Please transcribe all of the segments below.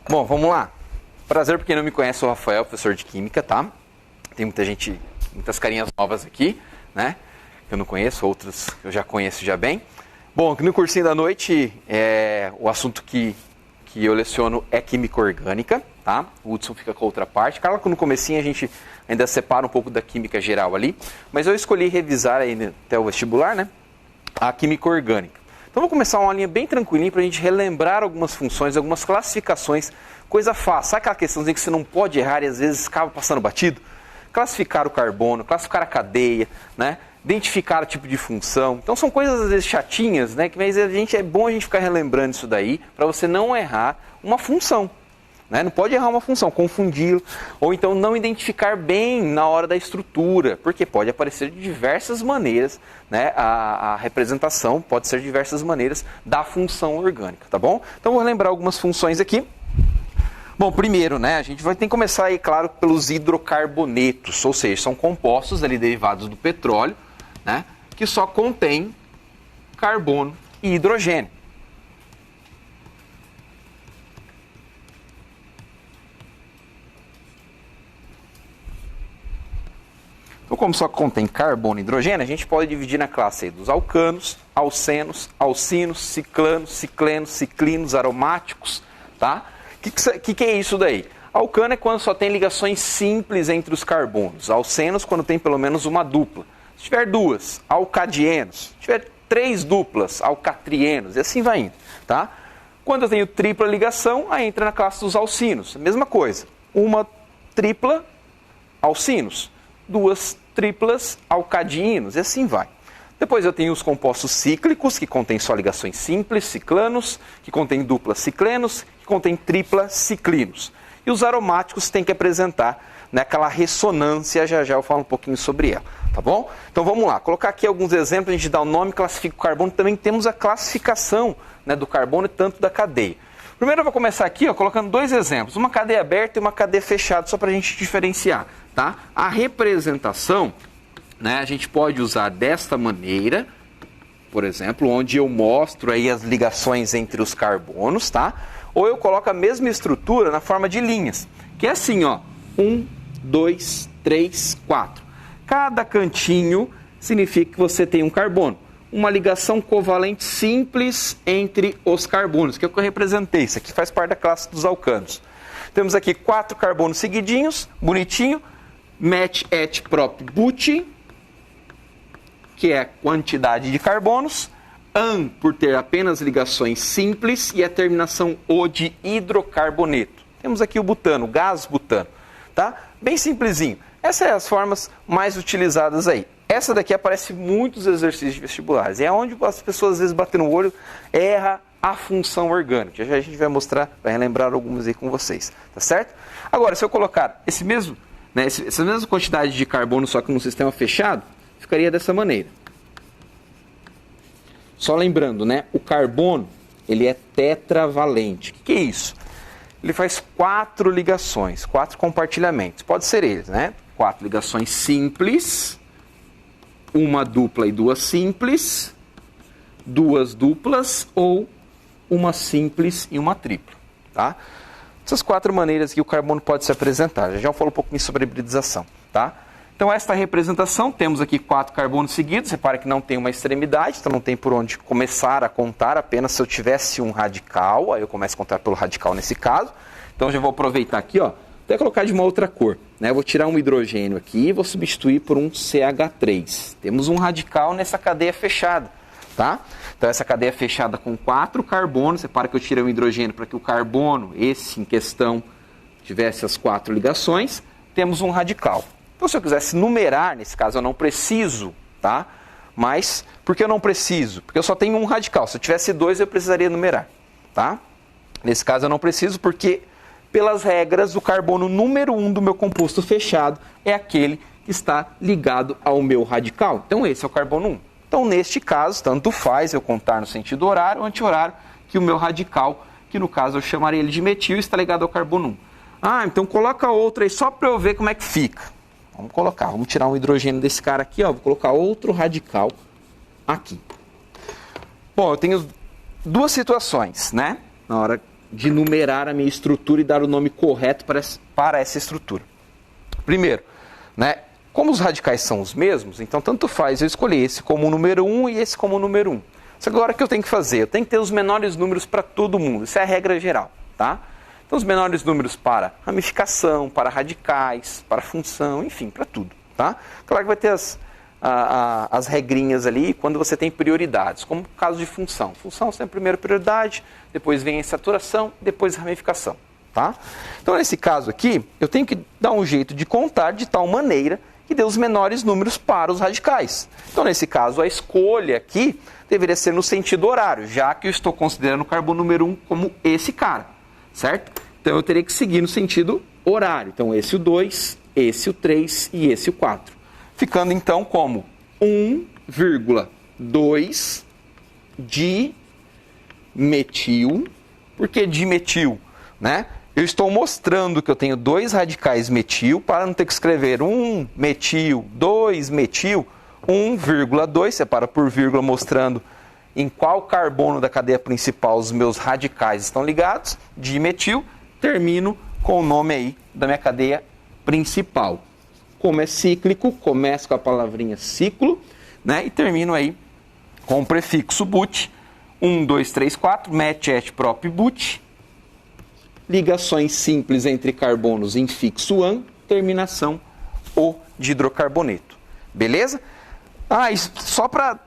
Bom, vamos lá. Prazer, pra quem não me conhece, sou o Rafael, professor de Química, tá? Tem muita gente, muitas carinhas novas aqui, né? Que eu não conheço, outras que eu já conheço já bem. Bom, no cursinho da noite, o assunto que eu leciono é Química Orgânica, tá? O Hudson fica com a outra parte. Claro que no comecinho a gente ainda separa um pouco da Química Geral ali, mas eu escolhi revisar aí até o vestibular, né? A Química Orgânica. Então vou começar uma linha bem tranquilinha para a gente relembrar algumas funções, algumas classificações, coisa fácil. Sabe aquela questãozinha que você não pode errar e às vezes acaba passando batido? Classificar o carbono, classificar a cadeia, né? Identificar o tipo de função. Então são coisas às vezes chatinhas, né? Que mas é bom a gente ficar relembrando isso daí para você não errar uma função. Né? Não pode errar uma função, confundi-lo, ou então não identificar bem na hora da estrutura, porque pode aparecer de diversas maneiras, né? A representação pode ser de diversas maneiras da função orgânica, tá bom? Então vou lembrar algumas funções aqui. Bom, primeiro, né, a gente vai ter que começar aí, claro, pelos hidrocarbonetos, ou seja, são compostos ali derivados do petróleo, né, que só contém carbono e hidrogênio. Então, como só contém carbono e hidrogênio, a gente pode dividir na classe aí dos alcanos, alcenos, alcinos, ciclanos, ciclenos, ciclinos, aromáticos, tá? O que é isso daí? Alcano é quando só tem ligações simples entre os carbonos. Alcenos quando tem pelo menos uma dupla. Se tiver duas, alcadienos. Se tiver três duplas, alcatrienos. E assim vai indo, tá? Quando eu tenho tripla ligação, aí entra na classe dos alcinos. Mesma coisa. Uma tripla, alcinos. Duas triplas, alcadinos. E assim vai. Depois eu tenho os compostos cíclicos, que contêm só ligações simples, ciclanos, que contêm duplas, ciclenos, que contêm tripla, ciclinos. E os aromáticos têm que apresentar, né, aquela ressonância, já eu falo um pouquinho sobre ela, tá bom? Então vamos lá, colocar aqui alguns exemplos, a gente dá o nome, classifica o carbono, também temos a classificação, né, do carbono e tanto da cadeia. Primeiro eu vou começar aqui, ó, colocando dois exemplos, uma cadeia aberta e uma cadeia fechada, só para a gente diferenciar, tá? A representação, né, a gente pode usar desta maneira, por exemplo, onde eu mostro aí as ligações entre os carbonos, tá? Ou eu coloco a mesma estrutura na forma de linhas, que é assim, ó, 1, 2, 3, 4. Cada cantinho significa que você tem um carbono, uma ligação covalente simples entre os carbonos, que é o que eu representei, isso aqui faz parte da classe dos alcanos. Temos aqui 4 carbonos seguidinhos, bonitinho, met, et, prop, but, que é a quantidade de carbonos, an, por ter apenas ligações simples, e a terminação o de hidrocarboneto. Temos aqui o butano, o gás butano, tá? Bem simplesinho. Essas são as formas mais utilizadas aí. Essa daqui aparece em muitos exercícios vestibulares. É onde as pessoas às vezes batem no olho, erra a função orgânica. Já a gente vai mostrar, vai relembrar algumas aí com vocês, tá certo? Agora, se eu colocar essa mesma quantidade de carbono, só que num sistema fechado, ficaria dessa maneira. Só lembrando, né? O carbono, ele é tetravalente. O que é isso? Ele faz 4 ligações, 4 compartilhamentos. Pode ser eles, né? 4 ligações simples, uma dupla e 2 simples, 2 duplas ou uma simples e uma tripla, tá? Essas 4 maneiras que o carbono pode se apresentar. Já falo um pouquinho sobre a hibridização, tá? Então, esta representação, temos aqui 4 carbonos seguidos, repara que não tem uma extremidade, então não tem por onde começar a contar, apenas se eu tivesse um radical, aí eu começo a contar pelo radical nesse caso. Então, já vou aproveitar aqui, ó, até colocar de uma outra cor, né? Eu vou tirar um hidrogênio aqui e vou substituir por um CH3. Temos um radical nessa cadeia fechada, tá? Então, essa cadeia fechada com 4 carbonos, repara que eu tirei um hidrogênio para que o carbono, esse em questão, tivesse as 4 ligações, temos um radical. Então, se eu quisesse numerar, nesse caso eu não preciso, tá? Mas, por que eu não preciso? Porque eu só tenho um radical. Se eu tivesse 2, eu precisaria numerar, tá? Nesse caso eu não preciso porque, pelas regras, o carbono número 1 do meu composto fechado é aquele que está ligado ao meu radical. Então, esse é o carbono 1. Então, neste caso, tanto faz eu contar no sentido horário ou anti-horário que o meu radical, que no caso eu chamaria ele de metil, está ligado ao carbono 1. Ah, então coloca outra aí só para eu ver como é que fica. Vamos colocar, vamos tirar um hidrogênio desse cara aqui, ó, vou colocar outro radical aqui. Bom, eu tenho 2 situações, né? Na hora de numerar a minha estrutura e dar o nome correto para essa estrutura. Primeiro, né, como os radicais são os mesmos, então tanto faz eu escolher esse como o número 1 e esse como o número 1. Só que agora o que eu tenho que fazer? Eu tenho que ter os menores números para todo mundo. Isso é a regra geral, tá? Então os menores números para ramificação, para radicais, para função, enfim, para tudo, tá? Claro que vai ter as regrinhas ali quando você tem prioridades, como no caso de função. Função você tem a primeira prioridade, depois vem a saturação, depois a ramificação, tá? Então nesse caso aqui, eu tenho que dar um jeito de contar de tal maneira que dê os menores números para os radicais. Então nesse caso a escolha aqui deveria ser no sentido horário, já que eu estou considerando o carbono número 1 como esse cara, certo? Então eu teria que seguir no sentido horário. Então esse o 2, esse o 3 e esse o 4. Ficando então como 1,2 dimetil. Por que dimetil? Né? Eu estou mostrando que eu tenho 2 radicais metil para não ter que escrever 1 metil, 2 metil, 1,2, separa por vírgula mostrando em qual carbono da cadeia principal os meus radicais estão ligados, dimetil, termino com o nome aí da minha cadeia principal. Como é cíclico, começo com a palavrinha ciclo, né, e termino aí com o prefixo but, 1, 2, 3, 4, met, et, prop, but, ligações simples entre carbonos em fixo an, terminação o de hidrocarboneto. Beleza? Só para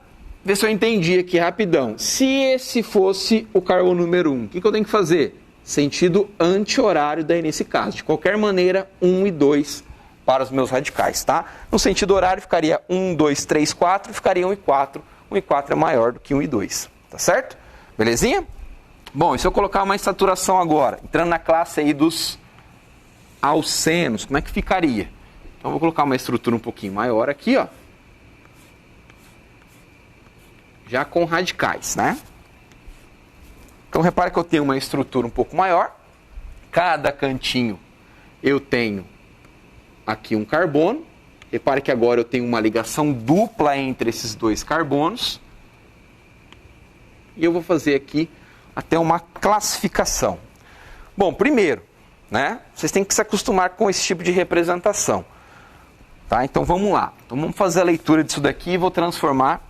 ver se eu entendi aqui rapidão. Se esse fosse o carbono número 1, o que eu tenho que fazer? Sentido anti-horário daí nesse caso. De qualquer maneira, 1 e 2 para os meus radicais, tá? No sentido horário ficaria 1, 2, 3, 4, ficaria 1 e 4. 1 e 4 é maior do que 1 e 2, tá certo? Belezinha? Bom, e se eu colocar uma saturação agora, entrando na classe aí dos alcenos, como é que ficaria? Então eu vou colocar uma estrutura um pouquinho maior aqui, ó. Já com radicais, né? Então repare que eu tenho uma estrutura um pouco maior. Cada cantinho eu tenho aqui um carbono. Repare que agora eu tenho uma ligação dupla entre esses 2 carbonos. E eu vou fazer aqui até uma classificação. Bom, primeiro, né, vocês têm que se acostumar com esse tipo de representação. Tá? Então vamos lá. Então vamos fazer a leitura disso daqui e vou transformar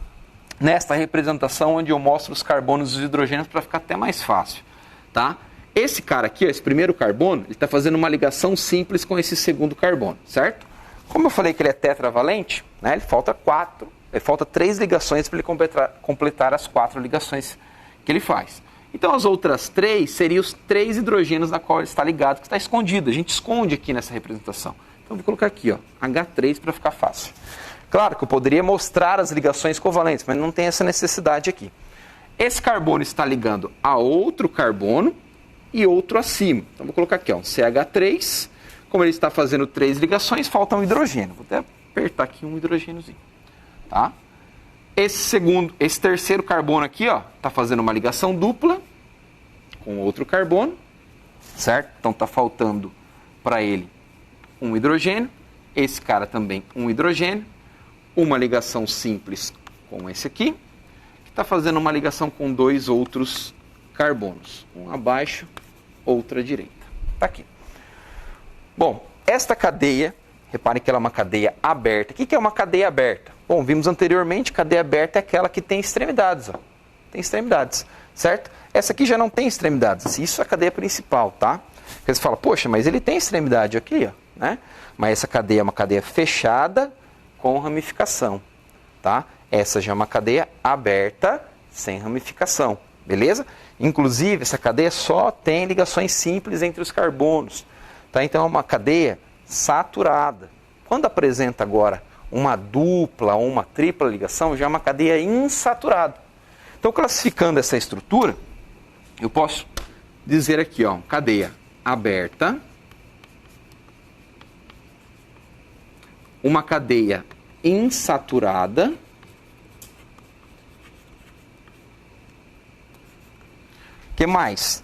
nesta representação onde eu mostro os carbonos e os hidrogênios para ficar até mais fácil. Tá? Esse cara aqui, ó, esse primeiro carbono, ele está fazendo uma ligação simples com esse segundo carbono, certo? Como eu falei que ele é tetravalente, né, ele falta 3 ligações para ele completar as 4 ligações que ele faz. Então as outras 3 seriam os 3 hidrogênios na qual ele está ligado, que está escondido. A gente esconde aqui nessa representação. Então eu vou colocar aqui, ó, H3 para ficar fácil. Claro que eu poderia mostrar as ligações covalentes, mas não tem essa necessidade aqui. Esse carbono está ligando a outro carbono e outro acima. Então vou colocar aqui, ó, um CH3. Como ele está fazendo 3 ligações, falta um hidrogênio. Vou até apertar aqui um hidrogêniozinho. Tá? Esse terceiro carbono aqui, ó, está fazendo uma ligação dupla com outro carbono, certo? Então está faltando para ele um hidrogênio. Esse cara também um hidrogênio. Uma ligação simples com esse aqui, que está fazendo uma ligação com 2 outros carbonos. Um abaixo, outra à direita. Está aqui. Bom, esta cadeia, reparem que ela é uma cadeia aberta. O que é uma cadeia aberta? Bom, vimos anteriormente, cadeia aberta é aquela que tem extremidades. Ó. Tem extremidades, certo? Essa aqui já não tem extremidades. Isso é a cadeia principal, tá? Porque você fala, poxa, mas ele tem extremidade aqui, ó, né? Mas essa cadeia é uma cadeia fechada com ramificação, tá? Essa já é uma cadeia aberta sem ramificação, beleza? Inclusive, essa cadeia só tem ligações simples entre os carbonos, tá? Então é uma cadeia saturada. Quando apresenta agora uma dupla ou uma tripla ligação, já é uma cadeia insaturada. Então, classificando essa estrutura, eu posso dizer aqui, ó, cadeia aberta, uma cadeia insaturada, que mais?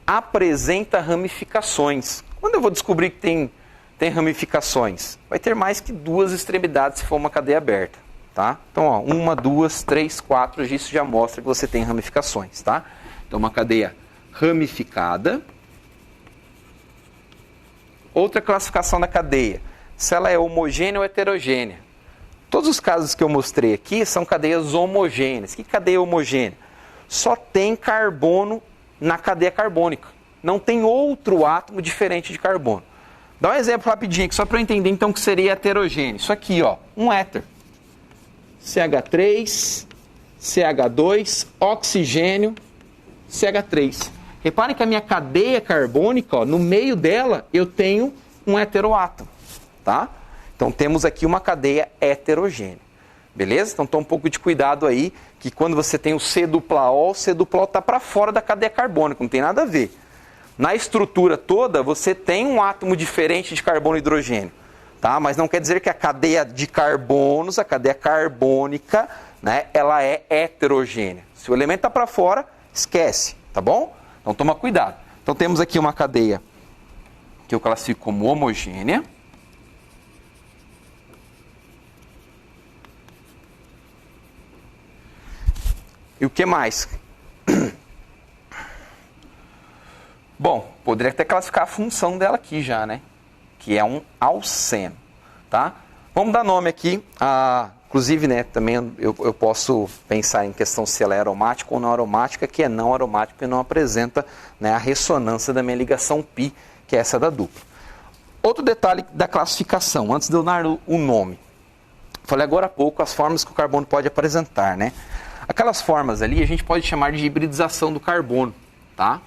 Apresenta ramificações. Quando eu vou descobrir que tem ramificações? Vai ter mais que 2 extremidades se for uma cadeia aberta, tá? Então, ó, 1, 2, 3, 4, isso já mostra que você tem ramificações, tá? Então, uma cadeia ramificada. Outra classificação da cadeia, se ela é homogênea ou heterogênea. Todos os casos que eu mostrei aqui são cadeias homogêneas. Que cadeia homogênea? Só tem carbono na cadeia carbônica. Não tem outro átomo diferente de carbono. Dá um exemplo rapidinho aqui, só para eu entender então o que seria heterogêneo. Isso aqui, ó, um éter. CH3, CH2, oxigênio, CH3. Reparem que a minha cadeia carbônica, ó, no meio dela, eu tenho um heteroátomo, tá? Então temos aqui uma cadeia heterogênea, beleza? Então toma um pouco de cuidado aí, que quando você tem o C-O está para fora da cadeia carbônica, não tem nada a ver. Na estrutura toda, você tem um átomo diferente de carbono e hidrogênio, tá? Mas não quer dizer que a cadeia de carbonos, a cadeia carbônica, né, ela é heterogênea. Se o elemento está para fora, esquece, tá bom? Então toma cuidado. Então temos aqui uma cadeia que eu classifico como homogênea. E o que mais? Bom, poderia até classificar a função dela aqui já, né? Que é um alceno, tá? Vamos dar nome aqui. Inclusive, né, também eu posso pensar em questão se ela é aromática ou não aromática, que é não aromática e não apresenta, né, a ressonância da minha ligação π, que é essa da dupla. Outro detalhe da classificação, antes de eu dar o nome. Falei agora há pouco as formas que o carbono pode apresentar, né? Aquelas formas ali a gente pode chamar de hibridização do carbono, tá?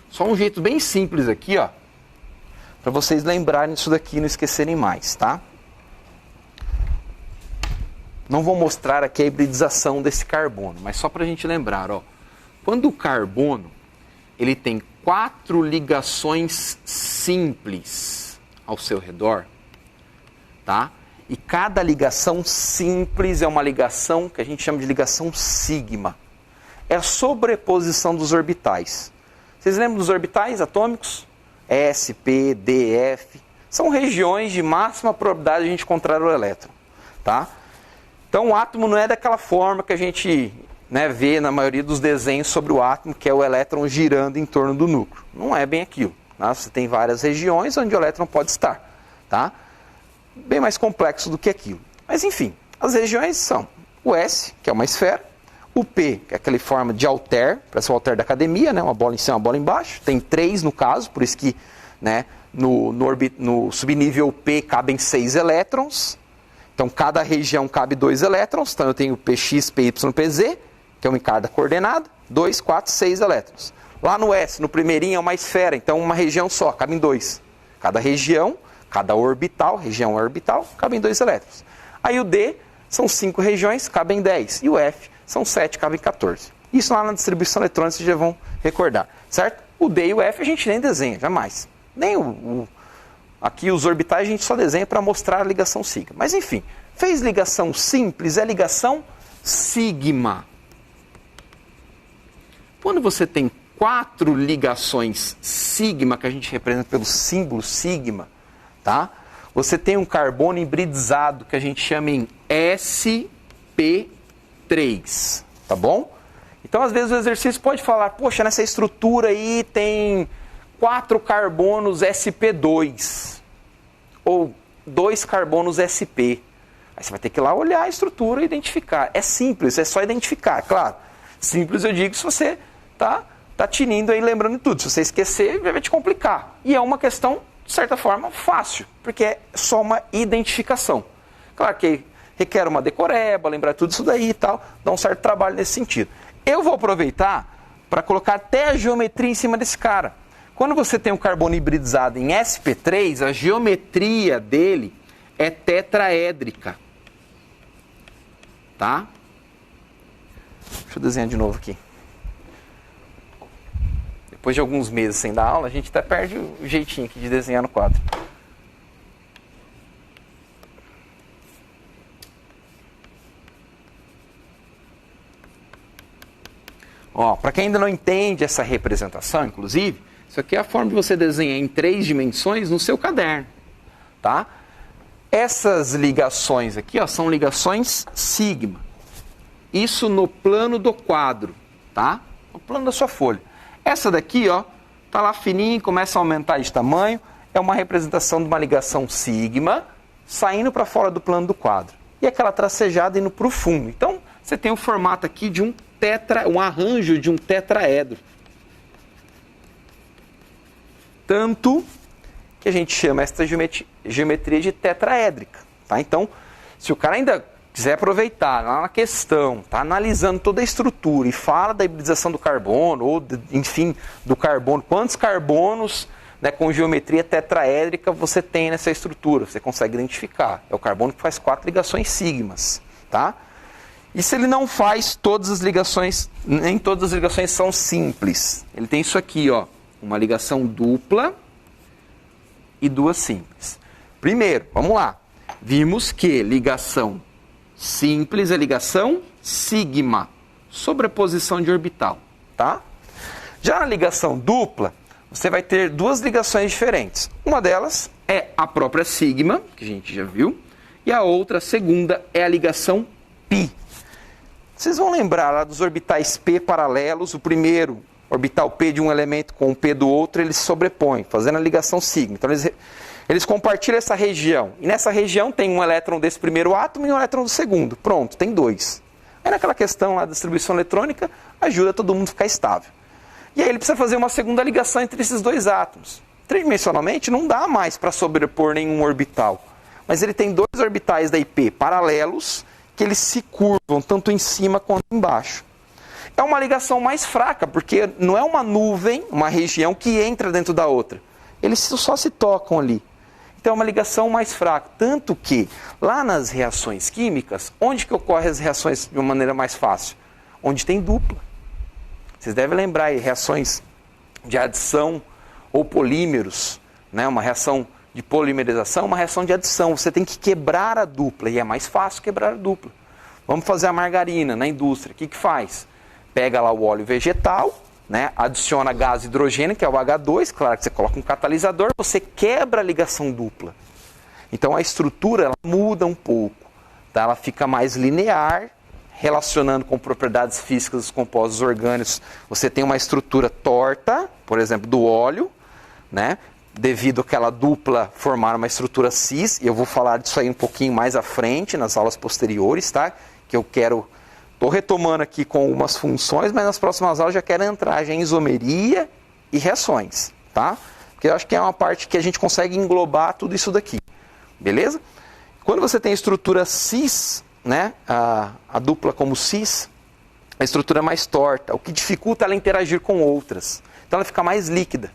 Só um jeito bem simples aqui, ó, para vocês lembrarem disso daqui e não esquecerem mais, tá? Não vou mostrar aqui a hibridização desse carbono, mas só para a gente lembrar, ó. Quando o carbono ele tem 4 ligações simples ao seu redor, tá? E cada ligação simples é uma ligação que a gente chama de ligação sigma. É a sobreposição dos orbitais. Vocês lembram dos orbitais atômicos? S, P, D, F. São regiões de máxima probabilidade de a gente encontrar o elétron, tá? Então o átomo não é daquela forma que a gente, né, vê na maioria dos desenhos sobre o átomo, que é o elétron girando em torno do núcleo. Não é bem aquilo, tá? Você tem várias regiões onde o elétron pode estar, tá? Bem mais complexo do que aquilo. Mas enfim, as regiões são o S, que é uma esfera, o P, que é aquela forma de halter, parece o halter da academia, né? Uma bola em cima, uma bola embaixo. Tem 3 no caso, por isso que, né, no subnível P cabem 6 elétrons. Então cada região cabe 2 elétrons. Então eu tenho Px, Py, Pz, que é um em cada coordenada. 2, 4, 6 elétrons. Lá no S, no primeirinho, é uma esfera. Então uma região só, cabem 2. Cada região, cada orbital, região orbital, cabem 2 elétrons. Aí o D são 5 regiões, cabem 10. E o F são 7, cabem 14. Isso lá na distribuição eletrônica vocês já vão recordar, certo? O D e o F a gente nem desenha, jamais. Nem aqui os orbitais a gente só desenha para mostrar a ligação sigma. Mas enfim, fez ligação simples, é ligação sigma. Quando você tem 4 ligações sigma, que a gente representa pelo símbolo sigma, tá? Você tem um carbono hibridizado que a gente chama em sp3, tá bom? Então, às vezes, o exercício pode falar, poxa, nessa estrutura aí tem 4 carbonos sp2, ou 2 carbonos sp. Aí você vai ter que ir lá olhar a estrutura e identificar. É simples, é só identificar, claro. Simples eu digo se você tá tinindo aí, lembrando de tudo. Se você esquecer, vai te complicar. E é uma questão, de certa forma, fácil, porque é só uma identificação. Claro que requer uma decoreba, lembrar tudo isso daí e tal, dá um certo trabalho nesse sentido. Eu vou aproveitar para colocar até a geometria em cima desse cara. Quando você tem um carbono hibridizado em sp3, a geometria dele é tetraédrica. Tá? Deixa eu desenhar de novo aqui. Depois de alguns meses sem dar aula, a gente até perde o jeitinho aqui de desenhar no quadro. Ó, para quem ainda não entende essa representação, inclusive, isso aqui é a forma de você desenhar em 3 dimensões no seu caderno, tá? Essas ligações aqui, ó, são ligações sigma. Isso no plano do quadro, tá? No plano da sua folha. Essa daqui, ó, tá lá fininha, começa a aumentar de tamanho. É uma representação de uma ligação sigma saindo para fora do plano do quadro. E aquela tracejada indo para o fundo. Então, você tem o formato aqui de um arranjo de um tetraedro. Tanto que a gente chama essa geometria de tetraédrica, tá? Então, se o cara ainda quiser aproveitar lá na questão, tá analisando toda a estrutura e fala da hibridização do carbono, ou, enfim, do carbono, quantos carbonos, né, com geometria tetraédrica você tem nessa estrutura, você consegue identificar. É o carbono que faz 4 ligações sigmas, tá? E se ele não faz todas as ligações, nem todas as ligações são simples. Ele tem isso aqui, ó, uma ligação dupla e 2 simples. Primeiro, vamos lá. Vimos que ligação simples é ligação sigma, sobreposição de orbital, tá? Já na ligação dupla, você vai ter 2 ligações diferentes. Uma delas é a própria sigma, que a gente já viu, e a outra, a segunda, é a ligação π. Vocês vão lembrar lá dos orbitais p paralelos, o primeiro orbital p de um elemento com o p do outro, eles se sobrepõem, fazendo a ligação sigma. Então eles compartilham essa região. E nessa região tem um elétron desse primeiro átomo e um elétron do segundo. Pronto, tem 2. Aí naquela questão lá da distribuição eletrônica, ajuda todo mundo a ficar estável. E aí ele precisa fazer uma segunda ligação entre esses 2 átomos. Tridimensionalmente não dá mais para sobrepor nenhum orbital. Mas ele tem 2 orbitais da IP paralelos que eles se curvam tanto em cima quanto embaixo. É uma ligação mais fraca, porque não é uma nuvem, uma região que entra dentro da outra. Eles só se tocam ali. Então é uma ligação mais fraca. Tanto que lá nas reações químicas, onde que ocorrem as reações de uma maneira mais fácil? Onde tem dupla. Vocês devem lembrar aí, reações de adição ou polímeros, né? Uma reação de polimerização, uma reação de adição. Você tem que quebrar a dupla e é mais fácil quebrar a dupla. Vamos fazer a margarina na indústria. O que que faz? Pega lá o óleo vegetal, né? Adiciona gás hidrogênio, que é o H2, claro que você coloca um catalisador, você quebra a ligação dupla. Então a estrutura ela muda um pouco, tá? Ela fica mais linear, relacionando com propriedades físicas dos compostos orgânicos. Você tem uma estrutura torta, por exemplo, do óleo, né? Devido àquela dupla formar uma estrutura cis, e eu vou falar disso aí um pouquinho mais à frente, nas aulas posteriores, tá? Que eu quero... Estou retomando aqui com algumas funções, mas nas próximas aulas já quero entrar já em isomeria e reações, tá? Porque eu acho que é uma parte que a gente consegue englobar tudo isso daqui, beleza? Quando você tem estrutura cis, né, a dupla como cis, a estrutura é mais torta, o que dificulta ela interagir com outras. Então ela fica mais líquida,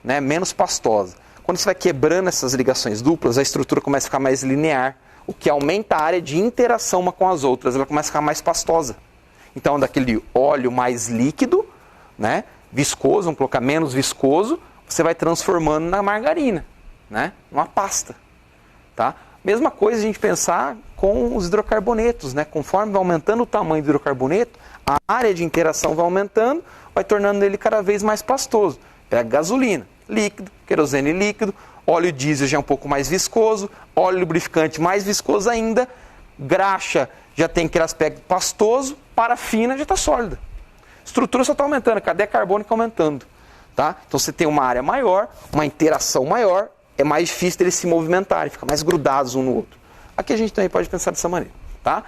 né, menos pastosa. Quando você vai quebrando essas ligações duplas, a estrutura começa a ficar mais linear, o que aumenta a área de interação uma com as outras, ela começa a ficar mais pastosa. Então, daquele óleo mais líquido, né, viscoso, vamos colocar menos viscoso, você vai transformando na margarina, né, numa pasta. Tá? Mesma coisa a gente pensar com os hidrocarbonetos, né? Conforme vai aumentando o tamanho do hidrocarboneto, a área de interação vai aumentando, vai tornando ele cada vez mais pastoso. Pega gasolina, líquido, querosene líquido, óleo diesel já é um pouco mais viscoso, óleo lubrificante mais viscoso ainda, graxa já tem aquele aspecto pastoso, parafina já está sólida. Estrutura só está aumentando, cadeia carbônica aumentando. Tá? Então você tem uma área maior, uma interação maior, é mais difícil eles se movimentarem, ficam mais grudados um no outro. Aqui a gente também pode pensar dessa maneira. Tá?